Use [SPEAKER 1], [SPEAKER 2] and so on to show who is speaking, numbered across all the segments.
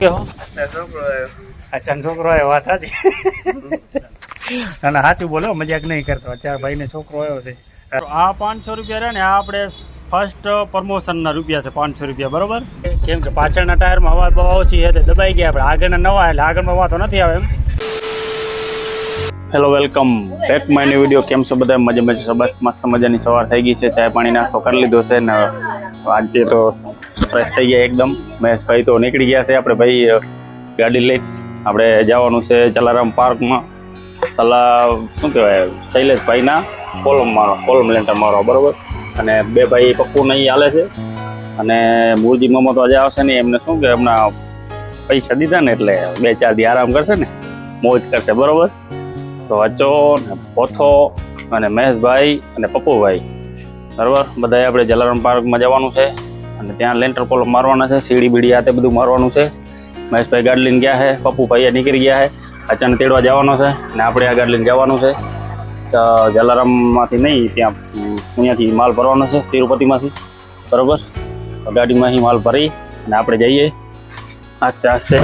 [SPEAKER 1] અચ્છા છોકરો આવ્યો વાત સાચી અને સાચું બોલો મજાક નહીં કરતો ચાર ભાઈને છોકરો આવ્યો છે આ 500 રૂપિયા રહે ને આ આપણે ફર્સ્ટ પ્રમોશનના રૂપિયા છે 500 રૂપિયા બરોબર કેમ કે પાછળના ટાયરમાં હવા બવા ઓછી છે દબાઈ ગયા આપણે આગળના નવા એટલે આગળમાં હવા તો નથી આવે એમ hello welcome back my new video કેમ છો બધા મજા છો બસ મસ્ત મજાની સવાર થઈ ગઈ છે ચા પાણી નાસ્તો કરી લીધો છે ને આજે તો ફ્રેશ થઈ ગયા એકદમ મહેશભાઈ તો નીકળી ગયા છે આપણે ભાઈ ગાડી લઈ આપણે જવાનું છે જલારામ પાર્કમાં શું કહેવાય શૈલેષભાઈના કોલમ લેન્ટર મારો બરાબર અને બે ભાઈ પપ્પુ નહીં હાલે છે અને મૂળજી મામા તો આજે આવશે ને એમને શું કે હમણાં પૈસા દીધા ને એટલે 2-4 દી આરામ કરશે ને મોજ કરશે બરાબર તો અચો ને પોથો અને મહેશભાઈ અને પપ્પુભાઈ બરાબર બધાએ આપણે જલારામ પાર્કમાં જવાનું છે અને ત્યાં લેન્ટર કોલમ મારવાના છે સીડી બીડી આ તે બધું મારવાનું છે મહેશભાઈ ગાડી લઈને ગયા છે પપ્પુભાઈ નીકળી ગયા છે અચાનક તેડવા જવાનો છે ને આપણે આ ગાડી લઈને જવાનું છે તો જલારામમાંથી નહીં ત્યાં અહીંયાથી માલ ભરવાનો છે તિરુપતિમાંથી બરાબર તો ગાડીમાં અહીં માલ ભરી અને આપણે જઈએ આસ્તે આસ્તે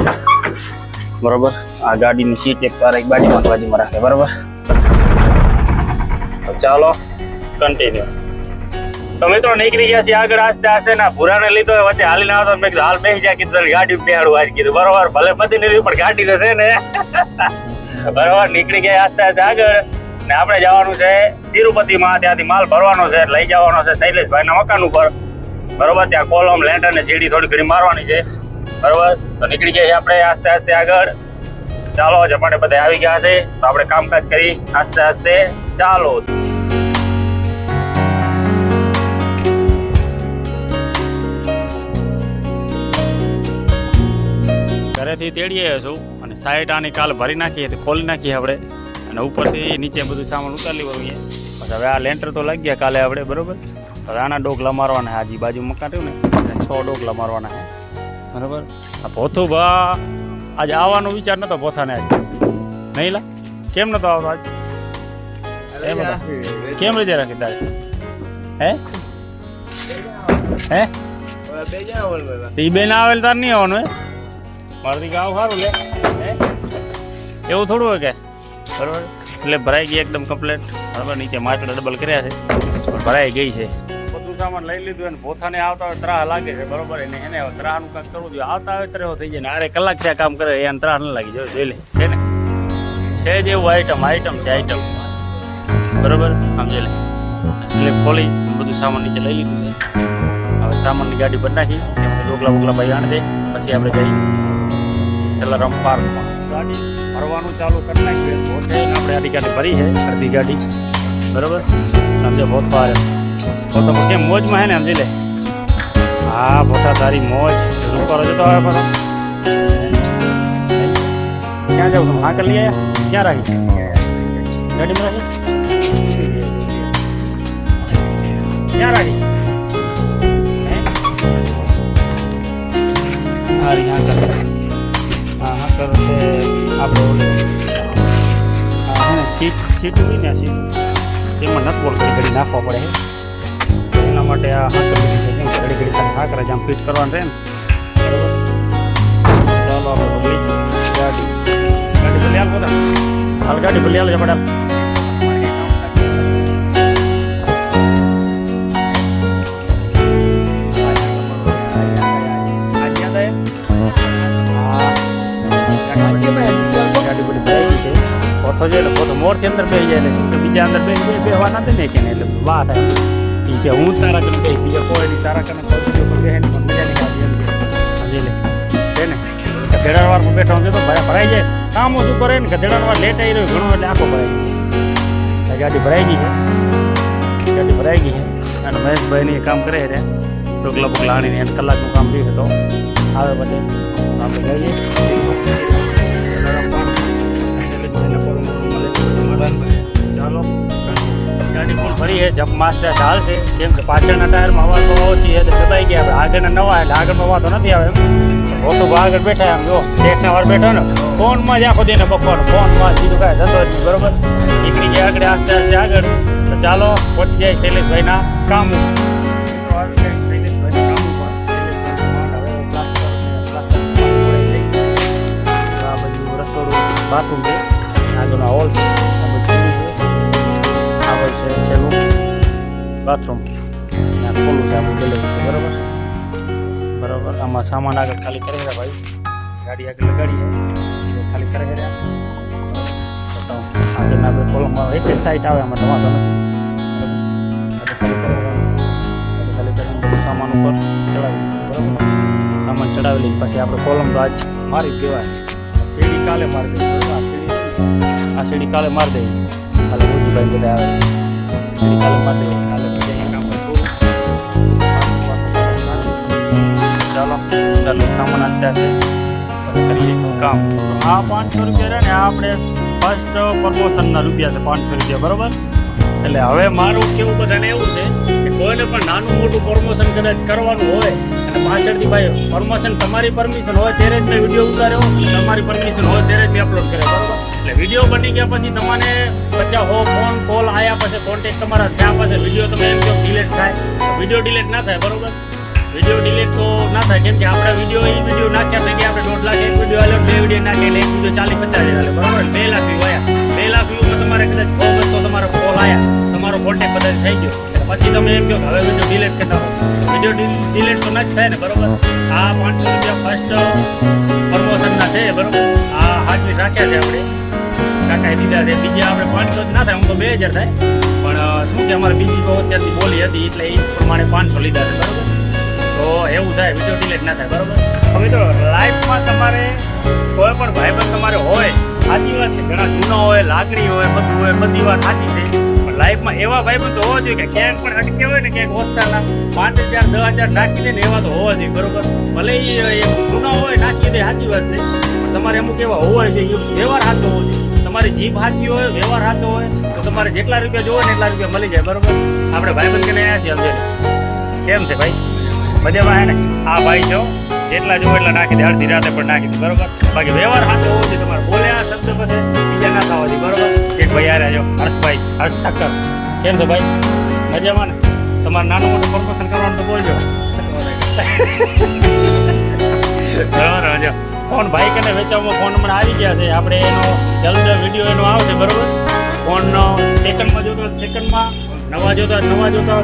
[SPEAKER 1] બરાબર આ ગાડીની સીટ એક બાજુમાં રાખે બરાબર તો ચાલો કન્ટિન્યુ તો મિત્રો નીકળી ગયા છીએ આગળ આસ્તે આસ્તે ના ભૂરાને લીધો વચ્ચે હાલીને આવતો મેં કીધું હાલ બેસી જાય કીધું ગાડી બેહાડું આજ કીધું બરોબર ભલે બધી નહીં પણ ગાડી તો છે ને બરોબર નીકળી ગયા આસ્તે આસ્તે આગળ ને આપણે જવાનું છે તિરુપતિમાં ત્યાંથી માલ ભરવાનો છે લઈ જવાનો છે શૈલેષભાઈના મકાન ઉપર બરોબર ત્યાં કોલમ લેન્ટર ને સીડી થોડી ઘણી મારવાની છે બરોબર તો નીકળી ગયા આપણે આસ્તે આસ્તે આગળ ચાલો ઝપાટે બધા આવી ગયા છે તો આપણે કામકાજ કરી આસ્તે આસ્તે ચાલો ઘરેથી તેડીએ છું અને સાઈડ આની કાલ ભરી નાખીએ તો ખોલી નાખીએ આપણે અને ઉપરથી નીચે બધું સામાન ઉતારી લેવાનું પછી હવે આ લેન્ટર તો લાગી ગયા કાલે આપણે બરોબર હવે આના ડોકલા મારવાના છે આજી બાજુ મકાન રહ્યું ને 6 ડોકલા મારવાના છે બરોબર આ પોથું ભા આજે આવવાનો વિચાર નતો પોથાને આજ નહીં લા કેમ નતો આવતો આજ કેમ રજા રાખી તારે હે એ બે ના આવેલ તાર નહીં આવવાનું મારાથી ગાવ સારું લે એવું થોડું હોય કે બરાબર એટલે ભરાઈ ગઈ એકદમ કમ્પ્લેટ બરાબર નીચે માટલા ડબલ કર્યા છે ભરાઈ ગઈ છે બધું સામાન લઈ લીધું અને પોતાને આવતા હોય ત્રાહ લાગે છે બરોબર એને ત્રાહનું કાંઈક કરવું જોઈએ આવતા હોય ત્રેહો થઈ જાય ને અરે કલાક છે કામ કરે એને ત્રાહ ન લાગી જોઈએ જોઈ લે છે ને છે જ એવું આઈટમ છે આઈટમ બરોબર સમજી લે સ્લેબ ખોલી બધું સામાન નીચે લઈ લીધું છે હવે સામાનની ગાડી ભરી નાખી ડોકલા બોકલા ભાઈ આણ દે પછી આપણે જઈએ જલારામ પાર્કમાં ગાડી ભરવાનું ચાલુ કરી નાખ્યું પોતે આપણે આડી ગાડી ભરી છે અડધી ગાડી બરાબર સમજે બહુ ફાર તો કેમ મોજમાં હે ને સમજી લે હા મોટા તારી મોજ રૂપારો જતો આવે પાછો ક્યાં જાઉં તમે હા કરી લઈએ ક્યાં રાખી ગાડીમાં રાખી ક્યાં રાખી હારી હા કર હા કર આપણે હા સીટ હોય ને સીટ એમાં નટબોલ ઘડી નાખવા પડે છે એના માટે આ હા કરી દીધી છે કેમ ઘડી હા કરે આમ ફિટ કરવાનું રહે ને બરાબર ચાલો આપણે બદલી ગાડી બદલી હાલ બધા હાલ ગાડી બદલી હાલ જપડા મોરથી અંદર બેસી જાય એટલે બીજા અંદર બેસવા ના દે ને કે એટલે વાહ થાય એ કે હું તારા કરીને બેસી બીજા કોઈ નહીં તારા કરીને કોઈ બીજો કોઈ બેસે નહીં પણ મજા નહીં આવતી સમજી લે છે ને ગધેડાવાર પર બેઠો તો ભરાઈ જાય કામ ઓછું કરે ને ગધેડાવાર લેટ આવી રહ્યો ઘણો એટલે આખો ભરાઈ ગઈ ગાડી ભરાઈ ગઈ છે અને મહેશભાઈની કામ કરે છે ડોકલા બોકલા આણીને એને કલાકનું કામ રહ્યું તો આવે પછી આપણે જઈએ ચાલો ગાડી ફૂલ ભરી છે જપ માસ્ટર ઢાલ છે કેમ કે પાછળના ટાયરમાં હવા તો ઓછી છે તો દબાઈ ગયા આગળના નવા એટલે આગળમાં હવા તો નથી આવે એમ પોતું આગળ બેઠા એમ જો શેઠના વાર બેઠો ને ફોનમાં જ આખો દે ને બપોર ફોનમાં સીધું કાંઈ જતો જ નહીં બરોબર નીકળી ગયા આગળ આસ્તે આસ્તે આગળ તો ચાલો પહોંચી જાય શૈલેષભાઈના કામ શૈલેષભાઈના કામ ઉપર
[SPEAKER 2] બાથરૂમ છે, આગળનો હોલ છે, આ બધી સીડી છે, આગળ છે સેલું બાથરૂમ, આ ખોલું છે, આપણે ગેલેરી છે. બરાબર બરાબર. આમાં સામાન આગળ ખાલી કરી રહ્યા ભાઈ, ગાડી આગળ લગાડીએ ખાલી કરી રહ્યા. બતાવો આગળના બે કોલમમાં એક જ સાઈડ આવે, આમાં ટમાટો નથી. ખાલી કરીને સામાન ઉપર ચડાવી બરાબર. સામાન ચડાવી લઈને પછી આપણે કોલમ તો આજ મારી જ દેવાય. સીડી કાલે મારી દઈએ. આ સીડી કાલે મારી દઈએ. કાલે મોજીભાઈ બધા આવે, સીડી કાલે મારી દઈએ. કાલે બધા અહીંયા કામ કરતું. ચાલો ચાલો સામાન આસ્તે આસ્તે કરીએ કામ. આ 500 રૂપિયા રહે ને, આ આપણે ફર્સ્ટ પ્રમોશનના રૂપિયા છે 500 રૂપિયા. બરાબર. એટલે હવે મારું કેવું બધાને એવું છે કે કોઈને પણ નાનું મોટું પ્રમોશન કદાચ કરવાનું હોય અને પાછળથી ભાઈ પ્રમોશન તમારી પરમિશન હોય ત્યારે જ મેં વિડીયો ઉતાર્યો, તમારી પરમિશન હોય ત્યારે જ મેં અપલોડ કર્યો. બરાબર. એટલે વિડીયો બની ગયા પછી તમને 50 ફોન કોલ આવ્યા પછી કોન્ટેક્ટ તમારા થયા પછી વિડીયો તમે એમ કહો ડિલીટ થાય, વિડીયો ડિલીટ ના થાય. બરાબર. વિડીયો ડિલીટ તો ના થાય, કેમ કે આપણે વિડીયો નાખ્યા થઈ ગયા. આપણે 1.5 લાખ એક વિડીયો આવ્યો, 2 વિડીયો નાખીએ એક વિડીયો 40-50 હજાર. બરાબર. 2 લાખ વ્યૂ આવ્યા. 2 લાખ વ્યૂમાં તમારે કદાચ 100 તો તમારો કોલ આવ્યા, તમારો કોન્ટેક્ટ બધા થઈ ગયો. પછી તમે એમ કહો કે હવે વિડીયો ડિલીટ કરતા હો, વિડીયો ડિલીટ તો ના જ થાય ને. બરાબર. આ 500 રૂપિયા ફર્સ્ટ પ્રમોશનના છે. બરાબર. આ હાજરી રાખ્યા છે આપણે, કાકાએ દીધા છે. બીજા આપણે 500 જ ના થાય, હું તો 2000 થાય. પણ શું કે અમારે બીજી તો અત્યારથી બોલી હતી એટલે એ પ્રમાણે 500 લીધા છે. બરાબર. તો એવું થાય, વિડીયો ડિલીટ ના થાય. બરાબર. હવે તો લાઈફમાં તમારે કોઈ પણ ભાઈબંધ તમારે હોય, સાચી વાત છે, ઘણા જૂના હોય, લાગણી હોય, બધું હોય, બધી વાત સાચી છે. પણ લાઈફમાં એવા ભાઈબંધ તો હોવા જોઈએ કે ક્યાંક પણ અટકે હોય ને, ક્યાંક હોસ્ટેલના 5000 10,000 નાખી દે ને, એવા તો હોવા જોઈએ. બરોબર. ભલે એ જૂના હોય નાખી દે, સાચી વાત છે, પણ તમારે અમુક એવા હોવા જોઈએ, વ્યવહાર સાચો હોવો જોઈએ. તમારી જીભ સાચી હોય, વ્યવહાર સાચો હોય તો તમારે જેટલા રૂપિયા જોવો ને એટલા રૂપિયા મળી જાય. બરોબર. આપણે ભાઈબંધ કે આવ્યા છીએ સમજે. કેમ છે ભાઈ? મજામાં હે ને? આ ભાઈ જો જેટલા જોવો એટલા નાખી દે, અડધી રાતે પણ નાખી દે. બરોબર. બાકી વ્યવહાર સાચો હોવો જોઈએ. તમારે બોલ્યા શબ્દ પછી બીજા ના થવા જોઈએ. બરોબર. એક ભાઈ આ જો હર્ષભાઈ, હર્ષ ઠક્કર. કેમ છે ભાઈ? મજામાં ને? તમારે નાનું મોટું પ્રમોશન કરવાનું તો બોલજો. બરાબર. જો ફોન ભાઈ કને વેચાવવામાં ફોન હમણાં આવી ગયા છે. આપણે એનો જલ્દ વિડીયો એનો આવશે. બરોબર. ફોન સેકન્ડમાં જોતો સેકન્ડમાં, નવા જોતા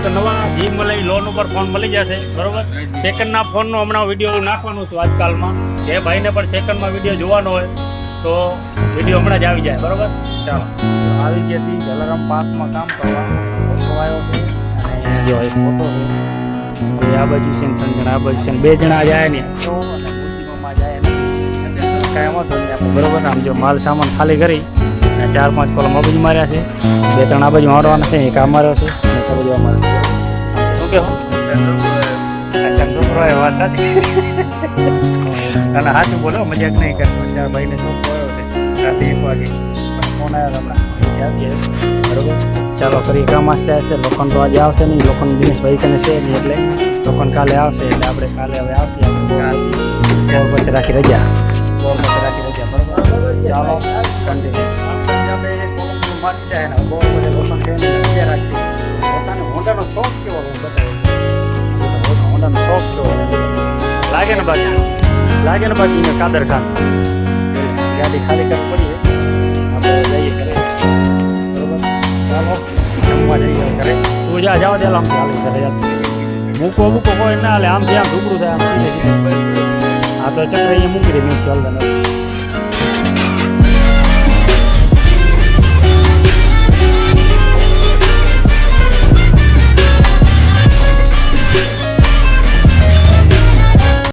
[SPEAKER 2] તો નવા જી મળે લોન ઉપર ફોન મળી જશે. બરોબર. સેકન્ડના ફોનનો હમણાં વિડીયો નાખવાનું છું આજકાલમાં. જે ભાઈને પણ સેકન્ડમાં વિડીયો જોવાનો હોય તો વિડીયો હમણાં જ આવી જાય. બરોબર. ચાલો આવી ગયા છીએ જલારામ પાર્કમાં કામ કરવા. ફોટો આવ્યો છે અને જો એક ફોટો છે. આ બાજુ છે ને 3 જણા, આ બાજુ છે ને 2 જણા જાય ને તો અને મૂર્તિમાં જાય ને કાંઈ વાંધો નહીં આપણે. બરોબર. આમ જો માલ સામાન ખાલી કરી 4-5 કોલમ આ બાજુ માર્યા છે, 2-3 આ બાજુ મારવાના છે, એક આ માર્યો છે, એક આ બાજુ અમારે શું કહેવું છોકરો એ વાત સાચી અને સાચું બોલો, મજાક નહીં કરતો. 4 ભાઈને છોકરો આવ્યો છે રાતે 1 વાગે, ફોન આવ્યો હમણાં. બરોબર. ચાલો કરીએ કામ આસ્તે આસ્તે. લોકોને તો આજે આવશે નહીં, લોકોને દિનેશભાઈ કને છે નહીં એટલે લોકોને કાલે આવશે. એટલે આપણે કાલે હવે આવશે બોલ પછી રાખી રજા, બોલ પછી રાખી રજા. બરોબર. ચાલો કન્ટિન્યુ. મારી જાય ને બહુ બધા લોકો છે ને રજા રાખશે. પોતાનો હોન્ડાનો શોખ કેવો બતાવ્યો, હોન્ડાનો શોખ કેવો લાગે ને બાકી ને કાદર ખાન ગાડી ખાલી કરવી પડી છે. આપણે જઈએ ઘરે. બરોબર. ચાલો જમવા જઈએ ઘરે. તું જવા દે આમ હાલી ઘરે મૂકો કોઈ ના હાલે. આમથી આમ ઢુકડું થાય આમ. આ તો ચક્ર અહીંયા મૂકી દે મીઠી હલદા.